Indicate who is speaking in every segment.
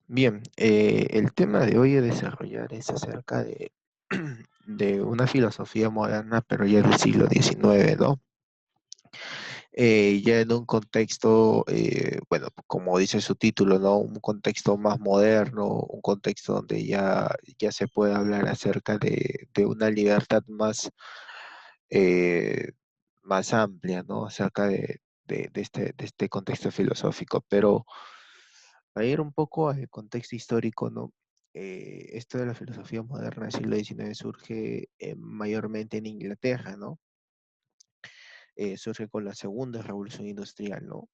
Speaker 1: Bien, el tema de hoy a desarrollar es acerca de, de una filosofía moderna, pero ya del siglo XIX, ¿no? Ya en un contexto, bueno, como dice su título, ¿no? Un contexto más moderno, un contexto donde ya se puede hablar acerca de una libertad eh, más amplia, ¿no? Acerca de este contexto filosófico, pero para ir un poco al contexto histórico, ¿no? Esto de la filosofía moderna del siglo XIX surge mayormente en Inglaterra, ¿no? Surge con la segunda revolución industrial, ¿no?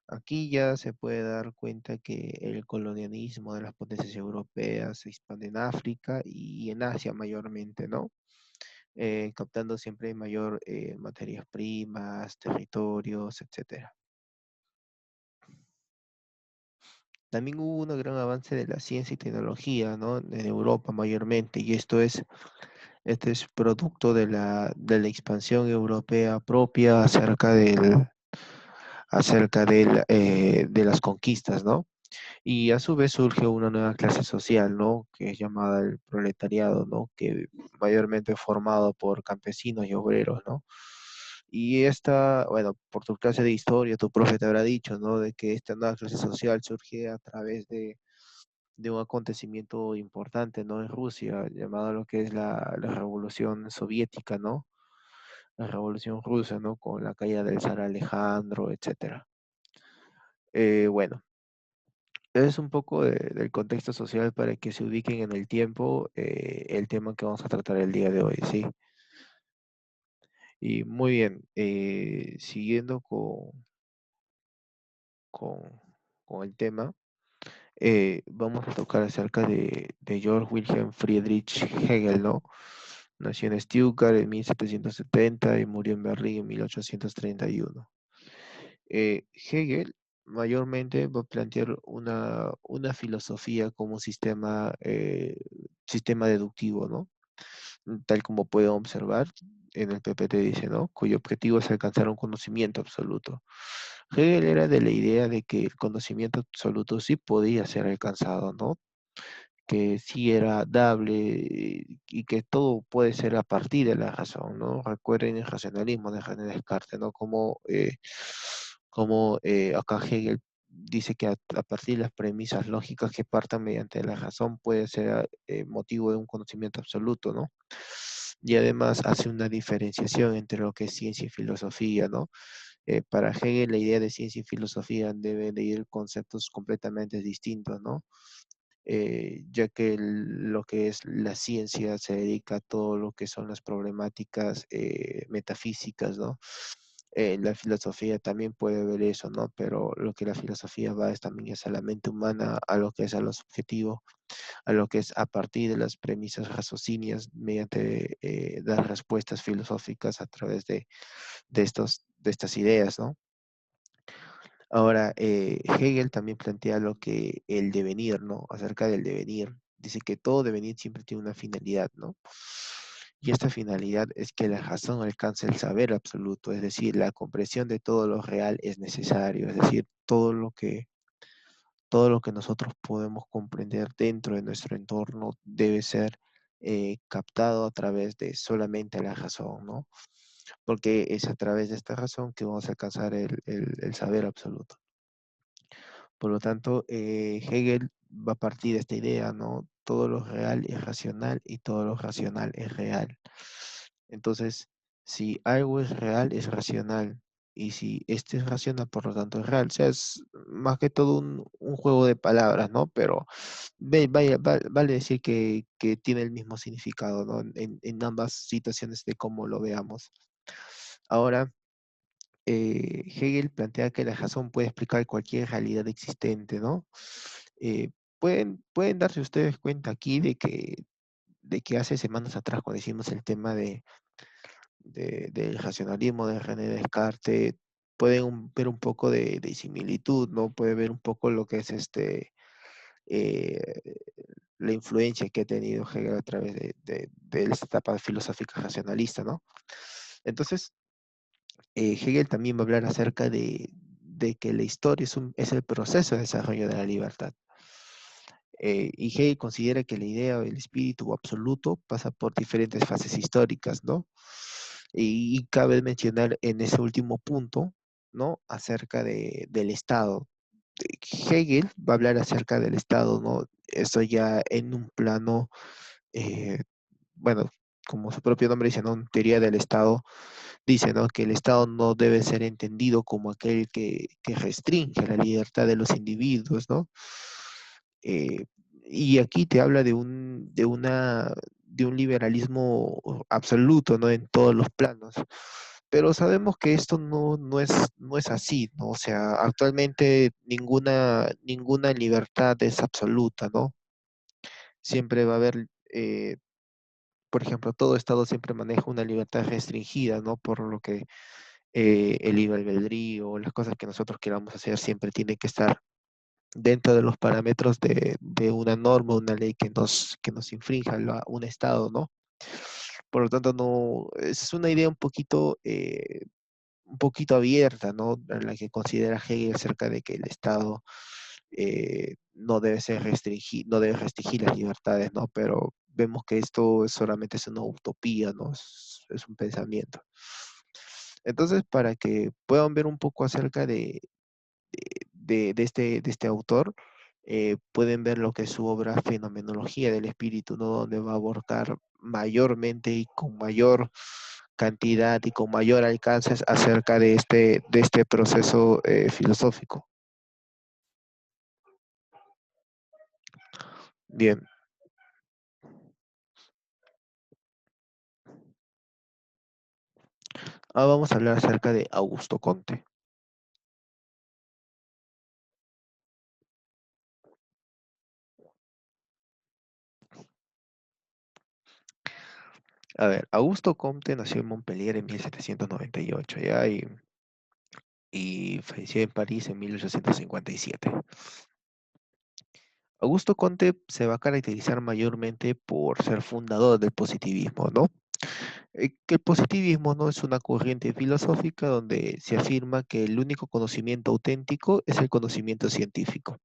Speaker 1: Aquí ya se puede dar cuenta que el colonialismo de las potencias europeas se expande en África y en Asia mayormente, ¿no? Captando siempre mayor materias primas, territorios, etcétera. También hubo un gran avance de la ciencia y tecnología, ¿no? En Europa mayormente, y este es producto de la expansión europea propia de las conquistas, ¿no? Y a su vez surge una nueva clase social, ¿no? Que es llamada el proletariado, ¿no? Que mayormente formado por campesinos y obreros, ¿no? Y esta, bueno, por tu clase de historia, tu profe te habrá dicho, ¿no? De que esta nueva clase social surge a través de un acontecimiento importante, ¿no? En Rusia, llamado lo que es la Revolución Soviética, ¿no? La Revolución Rusa, ¿no? Con la caída del zar Alejandro, etcétera. Bueno, es un poco del contexto social para que se ubiquen en el tiempo el tema que vamos a tratar el día de hoy, ¿sí? Y muy bien, siguiendo con, con el tema, vamos a tocar acerca de Georg Wilhelm Friedrich Hegel, ¿no? Nació en Stuttgart en 1770 y murió en Berlín en 1831. Hegel mayormente va a plantear una filosofía como un sistema deductivo, ¿no? Tal como pueden observar en el PPT dice, ¿no? Cuyo objetivo es alcanzar un conocimiento absoluto. Hegel era de la idea de que el conocimiento absoluto sí podía ser alcanzado, ¿no? Que sí era dable y que todo puede ser a partir de la razón, ¿no? Recuerden el racionalismo de René Descartes, ¿no? Como acá Hegel dice que a partir de las premisas lógicas que partan mediante la razón puede ser motivo de un conocimiento absoluto, ¿no? Y además hace una diferenciación entre lo que es ciencia y filosofía, ¿no? Para Hegel la idea de ciencia y filosofía debe de ir conceptos completamente distintos, ¿no? Ya que lo que es la ciencia se dedica a todo lo que son las problemáticas metafísicas, ¿no? La filosofía también puede ver eso, ¿no? Pero lo que la filosofía va es también es a la mente humana, a lo que es a lo subjetivo, a lo que es a partir de las premisas raciocinias, mediante las respuestas filosóficas a través de estas ideas, ¿no? Ahora, Hegel también plantea lo que el devenir, ¿no? Acerca del devenir. Dice que todo devenir siempre tiene una finalidad, ¿no? Y esta finalidad es que la razón alcance el saber absoluto, es decir, la comprensión de todo lo real es necesario, es decir, todo lo que nosotros podemos comprender dentro de nuestro entorno debe ser captado a través de solamente la razón, ¿no? Porque es a través de esta razón que vamos a alcanzar el saber absoluto. Por lo tanto, Hegel va a partir de esta idea, ¿no? Todo lo real es racional y todo lo racional es real. Entonces, si algo es real, es racional. Y si este es racional, por lo tanto es real. O sea, es más que todo un juego de palabras, ¿no? Pero vale decir que tiene el mismo significado, ¿no? En ambas situaciones de cómo lo veamos. Ahora, Hegel plantea que la razón puede explicar cualquier realidad existente, ¿no? Pueden darse ustedes cuenta aquí de que hace semanas atrás, cuando hicimos el tema del racionalismo de René Descartes, pueden ver un poco de similitud, ¿no? Puede ver un poco lo que es eh, la influencia que ha tenido Hegel a través de esta etapa filosófica racionalista, ¿no? Entonces, Hegel también va a hablar acerca de que la historia es el proceso de desarrollo de la libertad. Y Hegel considera que la idea del espíritu absoluto pasa por diferentes fases históricas, ¿no? Y cabe mencionar en ese último punto, ¿no? Acerca del Estado. Hegel va a hablar acerca del Estado, ¿no? Eso ya en un plano, eh, bueno, como su propio nombre dice, ¿no? Teoría del Estado, dice, ¿no? Que el Estado no debe ser entendido como aquel que restringe la libertad de los individuos, ¿no? Eh, y aquí te habla de un liberalismo absoluto, ¿no? En todos los planos. Pero sabemos que esto no es así, ¿no? O sea, actualmente ninguna libertad es absoluta, ¿no? Siempre va a haber, por ejemplo, todo Estado siempre maneja una libertad restringida, ¿no? Por lo que el libre albedrío, las cosas que nosotros queramos hacer siempre tienen que estar dentro de los parámetros de una norma, una ley que nos infrinja un Estado, ¿no? Por lo tanto, no, es una idea un poquito abierta, ¿no? En la que considera Hegel acerca de que el Estado no debe restringir las libertades, ¿no? Pero vemos que esto solamente es una utopía, ¿no? Es un pensamiento. Entonces, para que puedan ver un poco acerca de este autor, pueden ver lo que es su obra Fenomenología del Espíritu, ¿no? Donde va a abordar mayormente y con mayor cantidad y con mayor alcance acerca de este proceso filosófico. Bien, ahora vamos a hablar acerca de Augusto Conte. A ver, Augusto Comte nació en Montpellier en 1798, ¿ya? Y falleció en París en 1857. Augusto Conte se va a caracterizar mayormente por ser fundador del positivismo, ¿no? Que el positivismo no es una corriente filosófica donde se afirma que el único conocimiento auténtico es el conocimiento científico.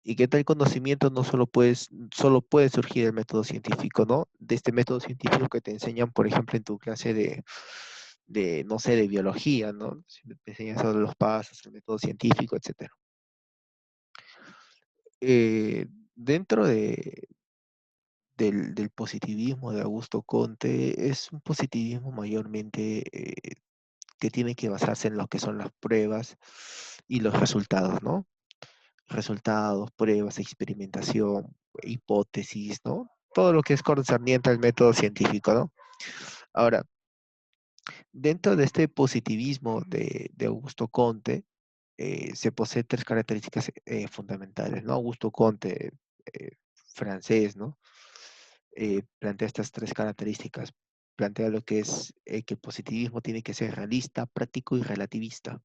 Speaker 1: Y que tal conocimiento no solo puede surgir del método científico, ¿no? De este método científico que te enseñan, por ejemplo, en tu clase no sé, de biología, ¿no? Te enseñan sobre los pasos, el método científico, etcétera. Eh, dentro del positivismo de Augusto Conte, es un positivismo mayormente que tiene que basarse en lo que son las pruebas y los resultados, ¿no? Resultados, pruebas, experimentación, hipótesis, ¿no? Todo lo que es concerniente al método científico, ¿no? Ahora, dentro de este positivismo de Augusto Conte, se posee tres características fundamentales, ¿no? Augusto Conte, eh, francés, ¿no? Plantea estas tres características. Plantea lo que es que el positivismo tiene que ser realista, práctico y relativista.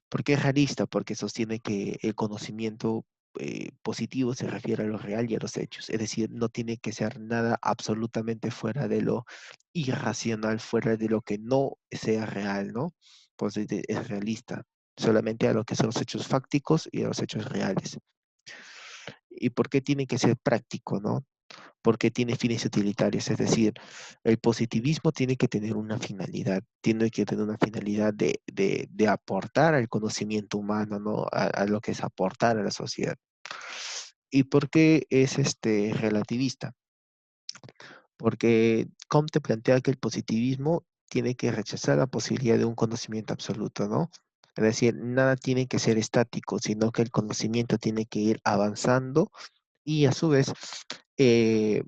Speaker 1: ¿Por qué es realista? Porque sostiene que el conocimiento positivo se refiere a lo real y a los hechos. Es decir, no tiene que ser nada absolutamente fuera de lo irracional, fuera de lo que no sea real, ¿no? Pues es realista, solamente a lo que son los hechos fácticos y a los hechos reales. ¿Y por qué tiene que ser práctico, no? Porque tiene fines utilitarios, es decir, el positivismo tiene que tener una finalidad, tiene que tener una finalidad de aportar al conocimiento humano, ¿no? A lo que es aportar a la sociedad. ¿Y por qué es relativista? Porque Comte plantea que el positivismo tiene que rechazar la posibilidad de un conocimiento absoluto, ¿no? Es decir, nada tiene que ser estático, sino que el conocimiento tiene que ir avanzando y a su vez,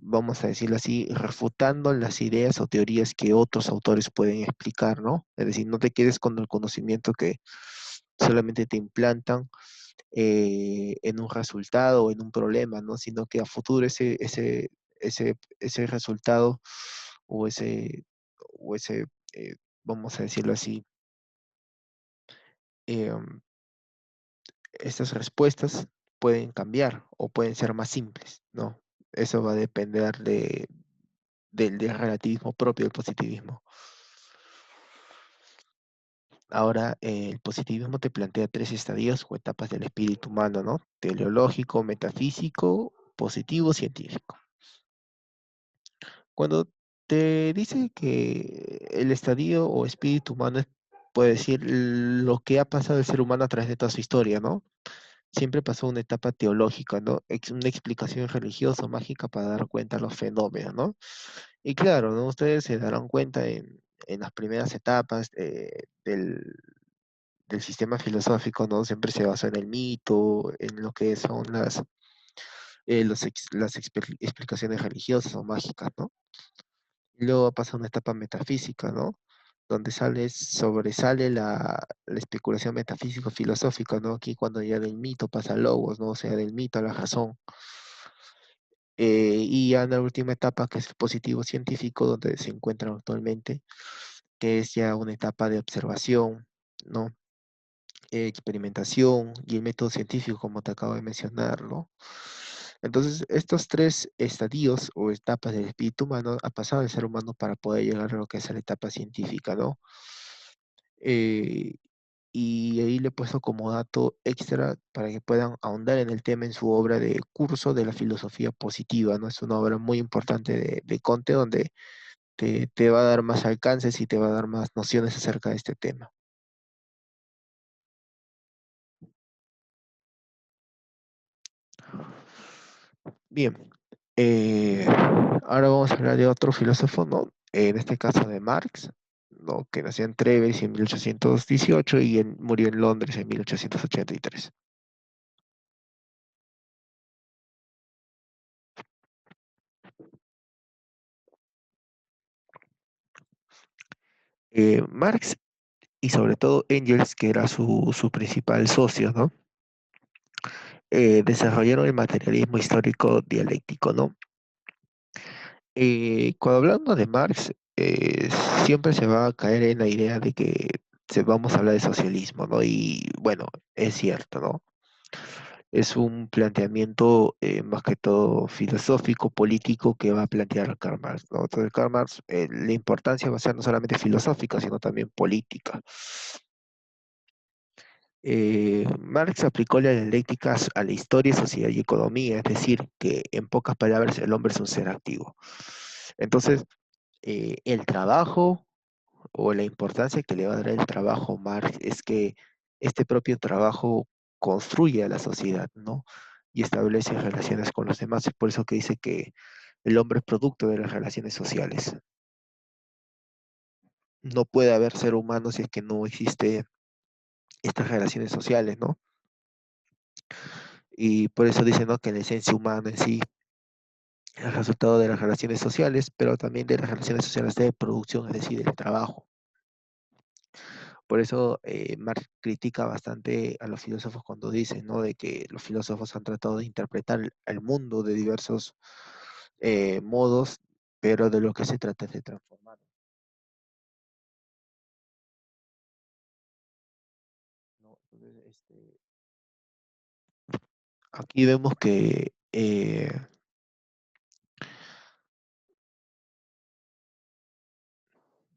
Speaker 1: vamos a decirlo así, refutando las ideas o teorías que otros autores pueden explicar, ¿no? Es decir, no te quedes con el conocimiento que solamente te implantan en un resultado o en un problema, ¿no? Sino que a futuro ese resultado o o ese vamos a decirlo así, eh, estas respuestas pueden cambiar o pueden ser más simples, ¿no? Eso va a depender del relativismo propio del positivismo. Ahora, el positivismo te plantea tres estadios o etapas del espíritu humano, ¿no? Teleológico, metafísico, positivo, científico. Cuando te dice que el estadio o espíritu humano puede decir lo que ha pasado el ser humano a través de toda su historia, ¿no? Siempre pasó una etapa teológica, ¿no? Una explicación religiosa o mágica para dar cuenta de los fenómenos, ¿no? Y claro, ¿no? Ustedes se darán cuenta en las primeras etapas del sistema filosófico, ¿no? Siempre se basa en el mito, en lo que son las explicaciones religiosas o mágicas, ¿no? Y luego pasa una etapa metafísica, ¿no? Donde sobresale la especulación metafísico-filosófica, ¿no? Aquí cuando ya del mito pasa al logos, ¿no? O sea, del mito a la razón. Y ya en la última etapa, que es el positivo científico, donde se encuentran actualmente, que es ya una etapa de observación, ¿no? Experimentación y el método científico, como te acabo de mencionar, ¿no? Entonces, estos tres estadios o etapas del espíritu humano ha pasado el ser humano para poder llegar a lo que es la etapa científica, ¿no? Eh, y ahí le he puesto como dato extra para que puedan ahondar en el tema en su obra de curso de la filosofía positiva, ¿no? Es una obra muy importante de Conte donde te va a dar más alcances y te va a dar más nociones acerca de este tema. Bien, eh, ahora vamos a hablar de otro filósofo, ¿no? En este caso de Marx, ¿no? Que nació en Treves en 1818 y murió en Londres en 1883. Marx y sobre todo Engels, que era su principal socio, ¿no? Desarrollaron el materialismo histórico dialéctico, ¿no? Cuando hablamos de Marx, siempre se va a caer en la idea de que vamos a hablar de socialismo, ¿no? Y bueno, es cierto, ¿no? Es un planteamiento más que todo filosófico, político, que va a plantear Karl Marx, ¿no? Entonces, Karl Marx, la importancia va a ser no solamente filosófica, sino también política. Marx aplicó la dialéctica a la historia, sociedad y economía, es decir, que en pocas palabras el hombre es un ser activo. Entonces, el trabajo o la importancia que le va a dar el trabajo a Marx es que este propio trabajo construye a la sociedad, ¿no? Y establece relaciones con los demás. Es por eso que dice que el hombre es producto de las relaciones sociales. No puede haber ser humano si es que no existe estas relaciones sociales, ¿no? Y por eso dice, ¿no? Que la esencia humana en sí es el resultado de las relaciones sociales, pero también de las relaciones sociales de producción, es decir, del trabajo. Por eso Marx critica bastante a los filósofos cuando dicen, ¿no? De que los filósofos han tratado de interpretar el mundo de diversos modos, pero de lo que se trata es de transformarlo, ¿no? Entonces, aquí vemos que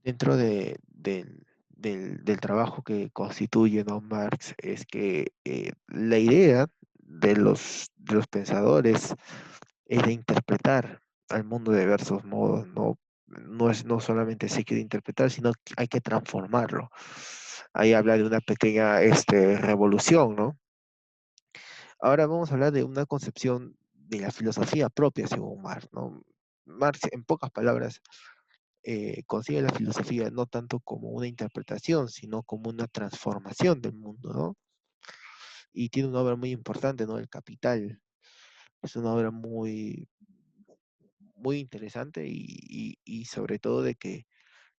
Speaker 1: dentro del trabajo que constituye, ¿no? Marx es que la idea de los pensadores es de interpretar al mundo de diversos modos, ¿no? No solamente se quiere interpretar, sino que hay que transformarlo. Ahí habla de una pequeña revolución, ¿no? Ahora vamos a hablar de una concepción de la filosofía propia según Marx, ¿no? Marx, en pocas palabras, consigue la filosofía no tanto como una interpretación, sino como una transformación del mundo, ¿no? Y tiene una obra muy importante, ¿no? El Capital. Es una obra muy interesante y sobre todo de que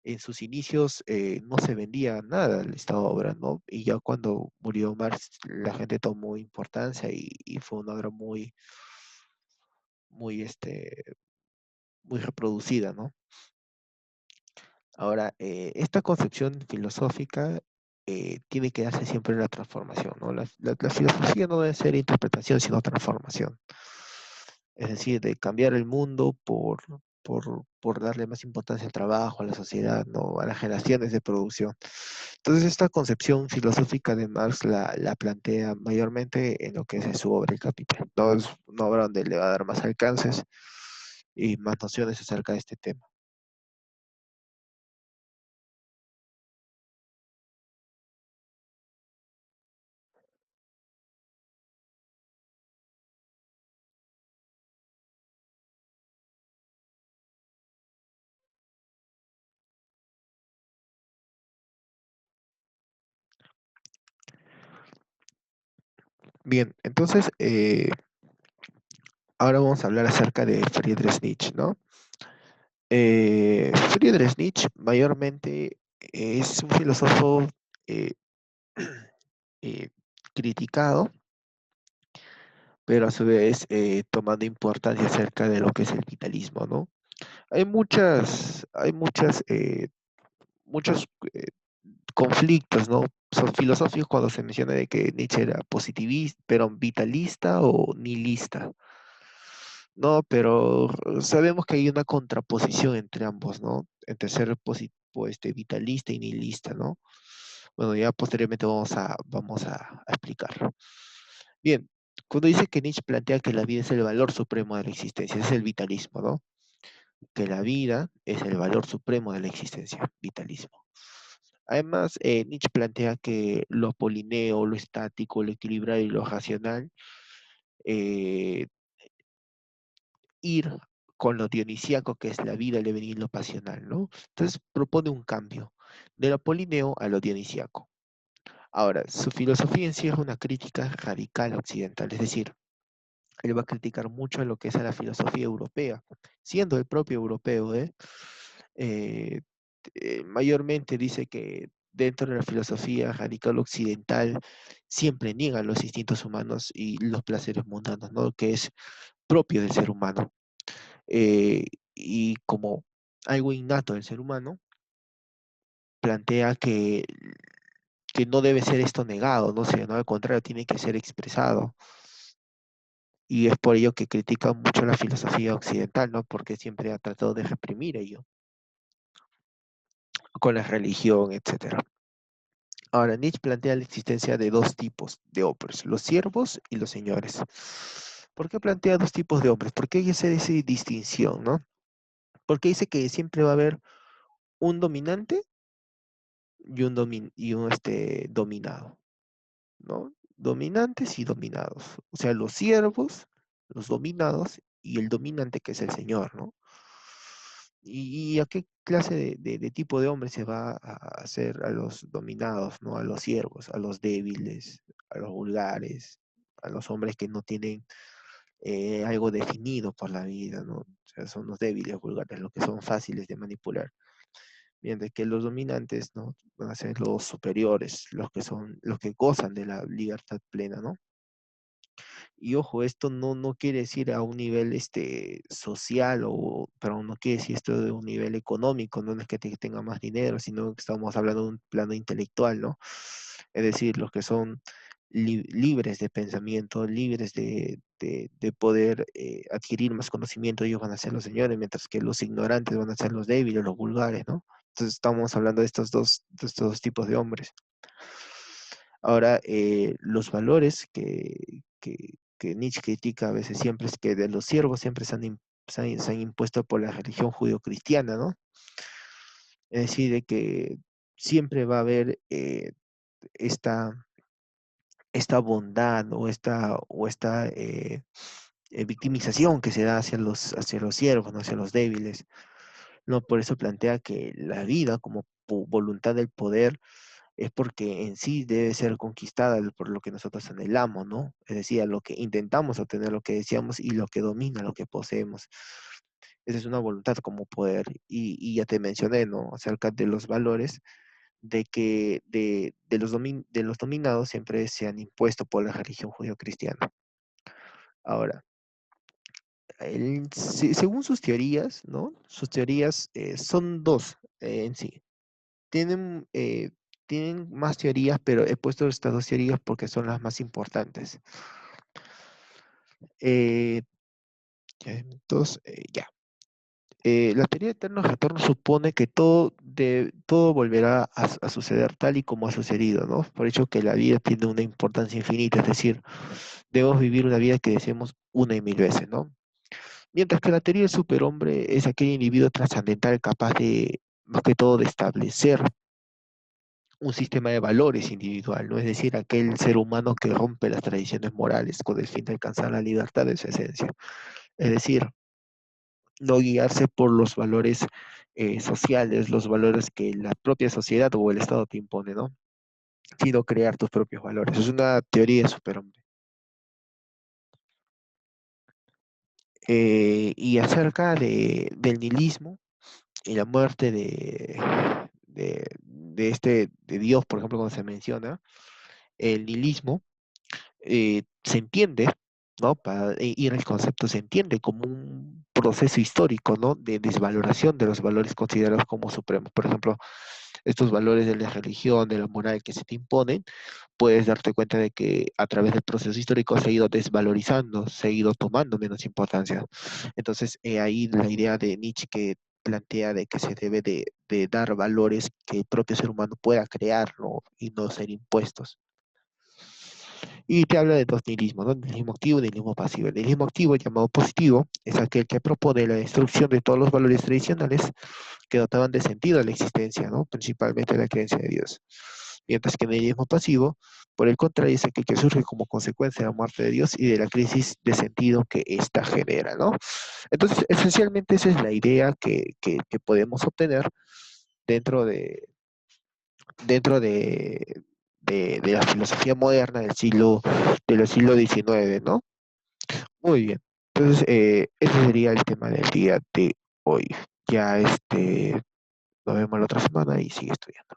Speaker 1: en sus inicios no se vendía nada de esta obra, ¿no? Y ya cuando murió Marx, la gente tomó importancia y fue una obra muy, muy reproducida, ¿no? Ahora, esta concepción filosófica tiene que darse siempre en la transformación, ¿no? La filosofía no debe ser interpretación, sino transformación. Es decir, de cambiar el mundo por darle más importancia al trabajo, a la sociedad, ¿no? A las generaciones de producción. Entonces, esta concepción filosófica de Marx la plantea mayormente en lo que es su obra El Capital. No es una obra donde le va a dar más alcances y más nociones acerca de este tema. Bien, entonces, ahora vamos a hablar acerca de Friedrich Nietzsche, ¿no? Friedrich Nietzsche mayormente es un filósofo eh, eh, criticado, pero a su vez tomando importancia acerca de lo que es el vitalismo, ¿no? Hay muchos conflictos, ¿no? Son filosóficos cuando se menciona de que Nietzsche era positivista, pero vitalista o nihilista, ¿no? Pero sabemos que hay una contraposición entre ambos, ¿no? Entre ser vitalista y nihilista, ¿no? Bueno, ya posteriormente vamos a explicarlo. Bien, cuando dice que Nietzsche plantea que la vida es el valor supremo de la existencia, ese es el vitalismo, ¿no? Que la vida es el valor supremo de la existencia, vitalismo. Además, Nietzsche plantea que lo apolineo, lo estático, lo equilibrado y lo racional, eh, ir con lo dionisíaco que es la vida, el devenir, lo pasional, ¿no? Entonces propone un cambio de lo apolineo a lo dionisíaco. Ahora, su filosofía encierra una crítica radical occidental, es decir, él va a criticar mucho lo que es a la filosofía europea, siendo el propio europeo, Eh, mayormente dice que dentro de la filosofía radical occidental siempre niegan los instintos humanos y los placeres mundanos, ¿no? Que es propio del ser humano. Eh, y como algo innato del ser humano, plantea que no debe ser esto negado, ¿no? Sino al contrario, tiene que ser expresado. Y es por ello que critica mucho la filosofía occidental, ¿no? Porque siempre ha tratado de reprimir ello, con la religión, etcétera. Ahora, Nietzsche plantea la existencia de dos tipos de hombres, los siervos y los señores. ¿Por qué plantea dos tipos de hombres? ¿Por qué hay esa distinción, no? Porque dice que siempre va a haber un dominante y un dominado, ¿no? Dominantes y dominados. O sea, los siervos, los dominados y el dominante que es el señor, ¿no? ¿Y a qué clase de tipo de hombre se va a hacer a los dominados, ¿no? A los siervos, a los débiles, a los vulgares, a los hombres que no tienen algo definido por la vida, ¿no? O sea, son los débiles, vulgares, los que son fáciles de manipular. Mientras que los dominantes, ¿no? Van a ser los superiores, los que gozan de la libertad plena, ¿no? Y ojo, esto no quiere decir a un nivel social, pero no quiere decir esto de un nivel económico, no es que tenga más dinero, sino que estamos hablando de un plano intelectual, ¿no? Es decir, los que son libres de pensamiento, libres de poder adquirir más conocimiento, ellos van a ser los señores, mientras que los ignorantes van a ser los débiles, los vulgares, ¿no? Entonces estamos hablando de estos dos tipos de hombres. Ahora, los valores que Nietzsche critica a veces siempre es que de los siervos siempre se han impuesto por la religión judio-cristiana, ¿no? Es decir, de que siempre va a haber esta, esta bondad o esta victimización que se da hacia los siervos, ¿no? Hacia los débiles. ¿No? Por eso plantea que la vida como voluntad del poder es porque en sí debe ser conquistada por lo que nosotros anhelamos, ¿no? Es decir, a lo que intentamos obtener, lo que deseamos y lo que domina, lo que poseemos. Esa es una voluntad como poder. Y ya te mencioné, ¿no? Acerca de los valores, de que de los dominados siempre se han impuesto por la religión judío-cristiana. Ahora, según sus teorías, ¿no? Sus teorías son dos en sí. Tienen, eh, tienen más teorías, pero he puesto estas dos teorías porque son las más importantes. Eh, entonces, ya. la teoría de eterno retorno supone que todo volverá a suceder tal y como ha sucedido, ¿no? Por hecho que la vida tiene una importancia infinita, es decir, debemos vivir una vida que deseemos una y mil veces, ¿no? Mientras que la teoría del superhombre es aquel individuo trascendental capaz de, más que todo, de establecer un sistema de valores individual, ¿no? Es decir, aquel ser humano que rompe las tradiciones morales con el fin de alcanzar la libertad de su esencia. Es decir, no guiarse por los valores sociales, los valores que la propia sociedad o el Estado te impone, ¿no? Sino crear tus propios valores. Es una teoría de superhombre. Y acerca del nihilismo y la muerte de Dios, por ejemplo, cuando se menciona, el nihilismo se entiende, ¿no? Para ir al concepto, se entiende como un proceso histórico, ¿no? De desvaloración de los valores considerados como supremos. Por ejemplo, estos valores de la religión, de la moral que se te imponen, puedes darte cuenta de que a través del proceso histórico se ha ido desvalorizando, se ha ido tomando menos importancia. Entonces, ahí la idea de Nietzsche que plantea de que se debe de dar valores que el propio ser humano pueda crear, ¿no? Y no ser impuestos. Y te habla de dos nihilismos, ¿no? Nihilismo activo y nihilismo pasivo. El nihilismo activo, llamado positivo, es aquel que propone la destrucción de todos los valores tradicionales que dotaban de sentido a la existencia, ¿no? Principalmente la creencia de Dios. Mientras que el nihilismo pasivo, por el contrario, es aquel que surge como consecuencia de la muerte de Dios y de la crisis de sentido que ésta genera, ¿no? Entonces, esencialmente esa es la idea que podemos obtener dentro dentro de la filosofía moderna del siglo XIX, ¿no? Muy bien. Entonces, ese sería el tema del día de hoy. Ya nos vemos la otra semana y sigue estudiando.